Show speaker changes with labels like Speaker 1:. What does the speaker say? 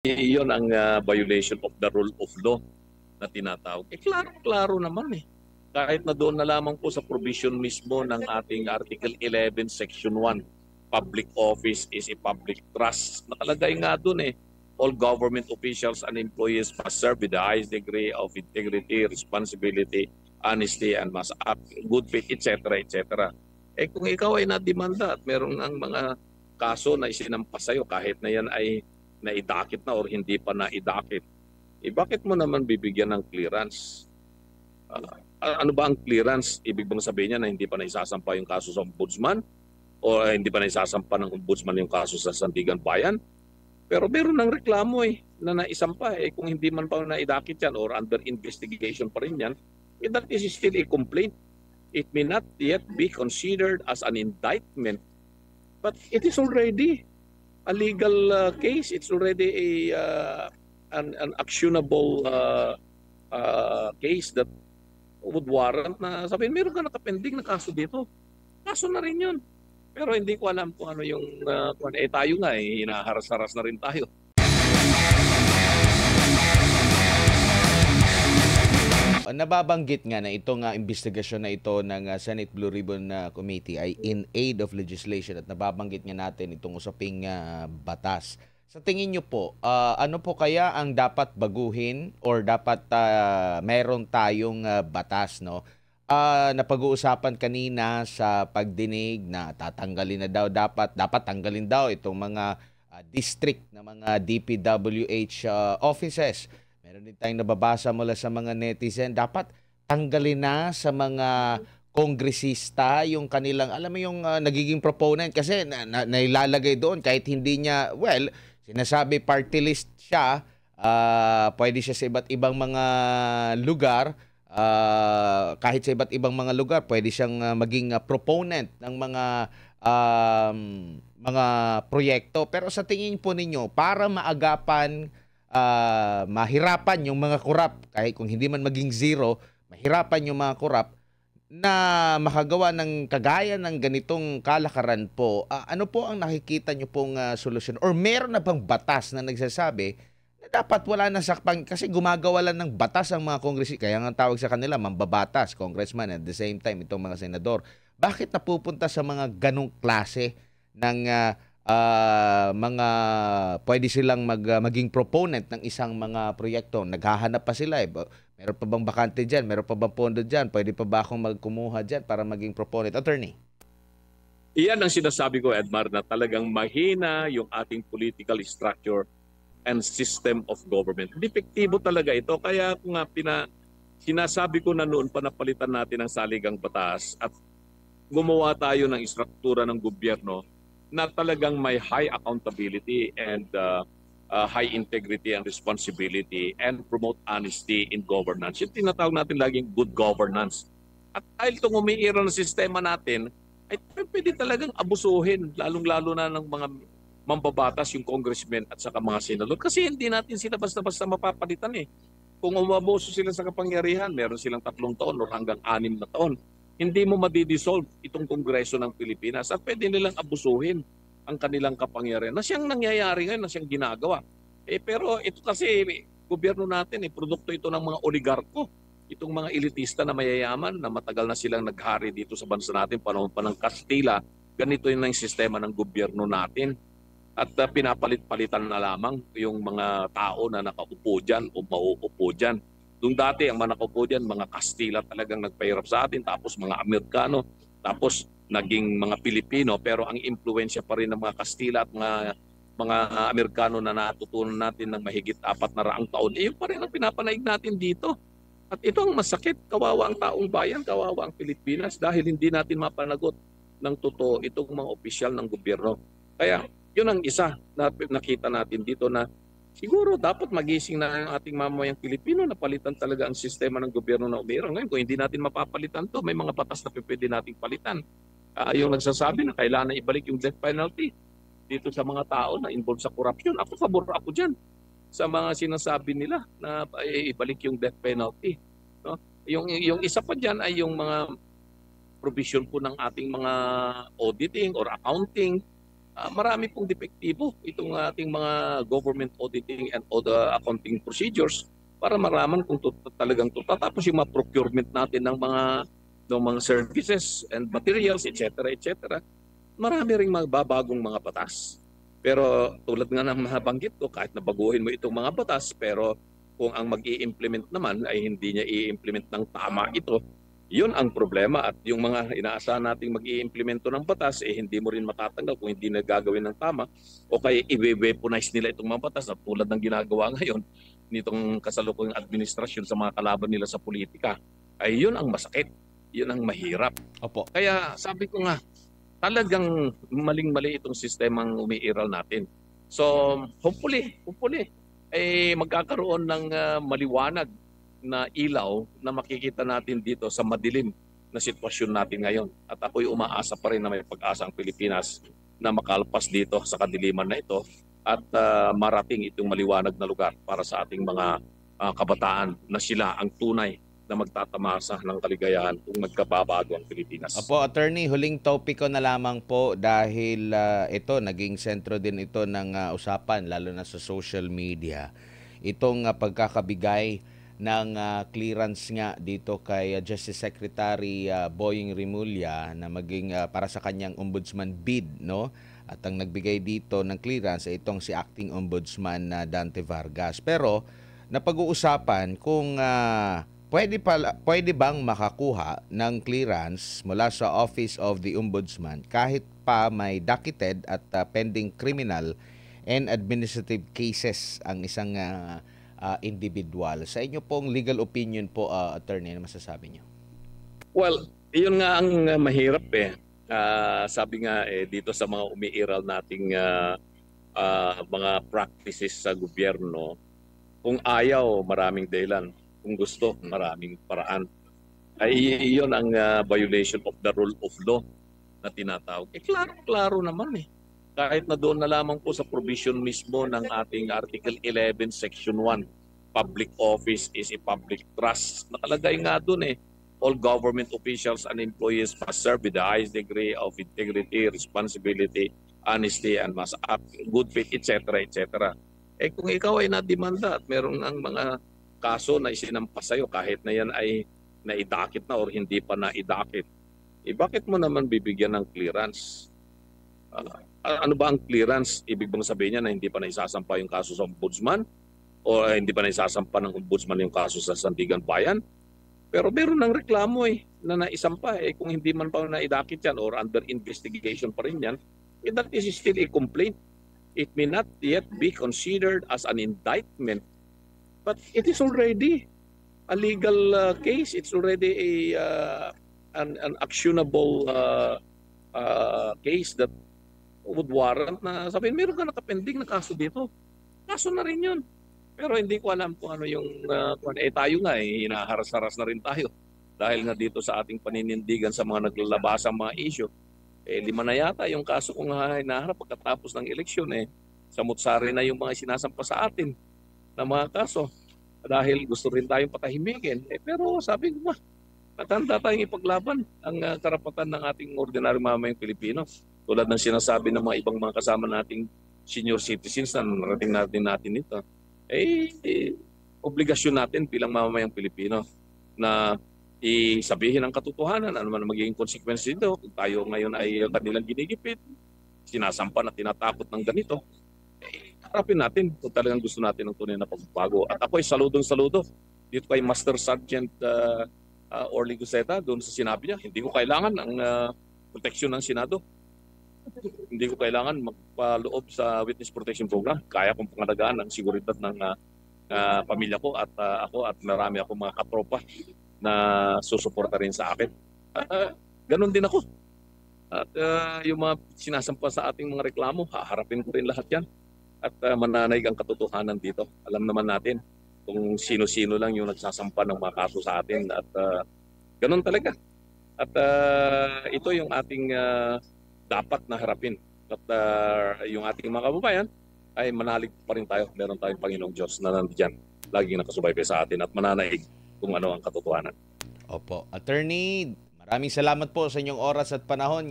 Speaker 1: Iyon ang violation of the rule of law na tinatawag. Klaro-klaro naman eh. Kahit na doon na lamang po sa provision mismo ng ating Article 11, Section 1, public office is a public trust. Nakalagay nga doon eh, all government officials and employees must serve with the highest degree of integrity, responsibility, honesty, and must act good faith, etc., etc. Kung ikaw ay nademanda at meron ng mga kaso na isinampas sa'yo, kahit na yan ay naidakit na or hindi pa naidakit, bakit mo naman bibigyan ng clearance? Ano ba ang clearance? Ibig bang sabihin niya na hindi pa naisasampa yung kaso sa ombudsman? O hindi pa naisasampa ng ombudsman yung kaso sa Sandigan Bayan? Pero meron ng reklamo na naisampa. Kung hindi man pa naidakit yan or under investigation pa rin yan, that is still a complaint. It may not yet be considered as an indictment, but it is already a legal case. It's already an actionable case that would warrant na sabihin, meron ka nakapending na kaso dito. Kaso na rin yun. Pero hindi ko alam kung ano yung tayo nga hinaharas-haras na rin tayo.
Speaker 2: Nababanggit nga na itong investigasyon na ito ng Senate Blue Ribbon Committee ay in aid of legislation at nababanggit nga natin itong usaping batas. Sa tingin nyo po, ano po kaya ang dapat baguhin or dapat meron tayong batas, no? Napag-uusapan kanina sa pagdinig na tatanggalin na dapat tanggalin daw itong mga district na mga DPWH offices. Meron din tayong nababasa mula sa mga netizen, dapat tanggalin na sa mga kongresista yung kanilang, alam mo yung nagiging proponent kasi nailalagay doon kahit hindi niya, well, sinasabi party list siya, pwede siya sa iba't ibang mga lugar, kahit sa iba't ibang mga lugar, pwede siyang maging proponent ng mga proyekto. Pero sa tingin po ninyo, para maagapan, mahirapan yung mga korap, kahit kung hindi man maging zero, mahirapan yung mga korap na makagawa ng kagaya ng ganitong kalakaran po, ano po ang nakikita nyo pong solusyon? Or meron na bang batas na nagsasabi na dapat wala na sakpang, kasi gumagawa lang ng batas ang mga kongresista, kaya nga tawag sa kanila mambabatas, congressman, at the same time itong mga senador. Bakit napupunta sa mga ganong klase ng mga pwede silang maging proponent ng isang mga proyekto? Naghahanap pa sila meron pa bang bakante dyan? Meron pa bang pondo dyan? Pwede pa ba akong magkumuha dyan para maging proponent? Attorney?
Speaker 1: Iyan ang sinasabi ko, Edmar, na talagang mahina yung ating political structure and system of government. Depektibo talaga ito. Kaya kung sinasabi ko na noon pa napalitan natin ang saligang batas at gumawa tayo ng istruktura ng gobyerno na talagang may high accountability and high integrity and responsibility and promote honesty in governance. Yung tinatawag natin laging good governance. At dahil itong umiiral na sistema natin, ay pwede talagang abusuhin, lalong-lalo na ng mga mambabatas, yung congressmen at saka mga senador. Kasi hindi natin sila basta-basta mapapalitan eh. Kung umabuso sila sa kapangyarihan, meron silang 3 taon o hanggang 6 na taon. Hindi mo madi-dissolve itong Kongreso ng Pilipinas at pwede nilang abusuhin ang kanilang kapangyarihan na siyang nangyayari ngayon, na siyang ginagawa. Pero ito kasi, gobyerno natin, produkto ito ng mga oligarko. Itong mga elitista na mayayaman na matagal na silang naghari dito sa bansa natin, panahon pa ng Kastila, ganito yun ang sistema ng gobyerno natin. At pinapalit-palitan na lamang yung mga tao na nakaupo dyan o mauupo dyan. Doon dati, ang mga nakaupo dyan, mga Kastila talagang nagpahirap sa atin, tapos mga Amerikano, tapos naging mga Pilipino, pero ang impluensya pa rin ng mga Kastila at mga Amerikano na natutunan natin ng mahigit 400 taon, yun pa rin ang pinapanaig natin dito. At ito ang masakit, kawawa ang taong bayan, kawawa ang Pilipinas dahil hindi natin mapanagot ng totoo itong mga opisyal ng gobyerno. Kaya yun ang isa na nakita natin dito na siguro dapat magising na ang ating mamamayang Pilipino na palitan talaga ang sistema ng gobyerno na umiiral. Ngayon, kung hindi natin mapapalitan to, may mga batas na pwede nating palitan. Yung nagsasabi na kailangan ibalik yung death penalty dito sa mga tao na involved sa corruption. Ako, pabor ako dyan sa mga sinasabi nila na ibalik yung death penalty. No? Yung isa pa dyan ay yung mga provision po ng ating mga auditing or accounting marami pong depektibo itong ating mga government auditing and other accounting procedures para maraman kung talagang tatapos yung mga procurement natin ng mga services and materials, etc. etc. Marami ring magbabagong mga batas. Pero tulad nga ng nabanggit ko, kahit nabaguhin mo itong mga batas, pero kung ang mag-i-implement naman ay hindi niya i-implement ng tama ito, yun ang problema. At yung mga inaasahan nating mag-i-implemento ng batas, hindi mo rin matatanggal kung hindi na gagawin ng tama o kaya i-weaponize nila itong mga batas na tulad ng ginagawa ngayon nitong kasalukuyang administrasyon sa mga kalaban nila sa politika. Ay yun ang masakit, yun ang mahirap.
Speaker 2: Opo.
Speaker 1: Kaya sabi ko nga, talagang maling-mali itong sistemang umiiral natin. So hopefully, ay magkakaroon ng maliwanag na ilaw na makikita natin dito sa madilim na sitwasyon natin ngayon. At ako'y umaasa pa rin na may pag-asa ang Pilipinas na makalpas dito sa kadiliman na ito at marating itong maliwanag na lugar para sa ating mga kabataan na sila ang tunay na magtatamasa ng kaligayahan kung magkababago ang Pilipinas.
Speaker 2: Opo, Attorney, huling topic ko na lamang po dahil ito, naging sentro din ito ng usapan, lalo na sa social media. Itong pagkakabigay ng clearance nga dito kay Justice Secretary Boying Rimulya na maging para sa kanyang ombudsman bid, no? At ang nagbigay dito ng clearance ay itong si Acting Ombudsman Dante Vargas. Pero napag-uusapan kung pwede bang makakuha ng clearance mula sa Office of the Ombudsman kahit pa may docketed at pending criminal and administrative cases ang isang individual. Sa inyo pong legal opinion po, Attorney, ano masasabi niyo?
Speaker 1: Well, yun nga ang mahirap eh. Sabi nga dito sa mga umiiral nating mga practices sa gobyerno, kung ayaw, maraming dahilan. Kung gusto, maraming paraan. Ay iyon ang violation of the rule of law na tinatawag. Klaro naman eh. Kahit na doon na lamang po sa provision mismo ng ating Article 11, Section 1, public office is a public trust. Nakalagay nga doon eh, all government officials and employees must serve with the highest degree of integrity, responsibility, honesty, and must act good faith, etc. etc. Kung ikaw ay nademanda at meron ng mga kaso na isinampas sa'yo kahit na yan ay naidakit na or hindi pa naidakit, bakit mo naman bibigyan ng clearance? Ano ba ang clearance? Ibig bang sabihin niya na hindi pa naisasampa yung kaso sa ombudsman o hindi pa naisasampa ng ombudsman yung kaso sa Sandigan Bayan? Pero meron ng reklamo na naisampa kung hindi man pa naidakit yan or under investigation pa rin yan, that is still a complaint. It may not yet be considered as an indictment, but it is already a legal case. It's already an actionable case that would warrant na sabihin, meron ka nakapending na kaso dito. Kaso na rin yun. Pero hindi ko alam kung ano yung tayo nga hinaharas-haras na rin tayo. Dahil nga dito sa ating paninindigan sa mga naglalabasang mga issue, 5 na yata yung kaso kung hinaharap pagkatapos ng eleksyon samut-sari na yung mga sinasampa sa atin na mga kaso. Dahil gusto rin tayong patahimikin. Pero sabi ko matanda tayong ipaglaban ang karapatan ng ating ordinaryong mamamayang Pilipino. Tulad ng sinasabi ng mga ibang mga kasama nating senior citizens na narating natin ito, obligasyon natin bilang mamamayang Pilipino na isabihin ang katotohanan, ano man magiging consequences dito. Kung tayo ngayon ay kanilang ginigipit, sinasampa na tinatakot ng ganito, harapin natin kung talagang gusto natin ng tunay na pagbabago. At ako ay saludong-saludo dito kay Master Sergeant Orly Guseta doon sa sinabi niya, hindi ko kailangan ang proteksyon ng Senado. Hindi ko kailangan magpaloob sa Witness Protection Program. Kaya kong pangalagaan ang seguridad ng pamilya ko at ako at marami akong mga katropa na susuporta rin sa akin. Ganon din ako. At yung mga sinasampa sa ating mga reklamo, haharapin ko rin lahat yan. At mananaig ang katotohanan dito. Alam naman natin kung sino-sino lang yung nagsasampa ng mga kaso sa atin. At ganon talaga. At ito yung ating dapat na harapin. At yung ating mga kababayan ay manalig pa rin tayo. Meron tayong Panginoong Diyos na nandiyan. Laging nakasubaybay sa atin at mananaig kung ano ang katotohanan.
Speaker 2: Opo. Attorney, maraming salamat po sa inyong oras at panahon.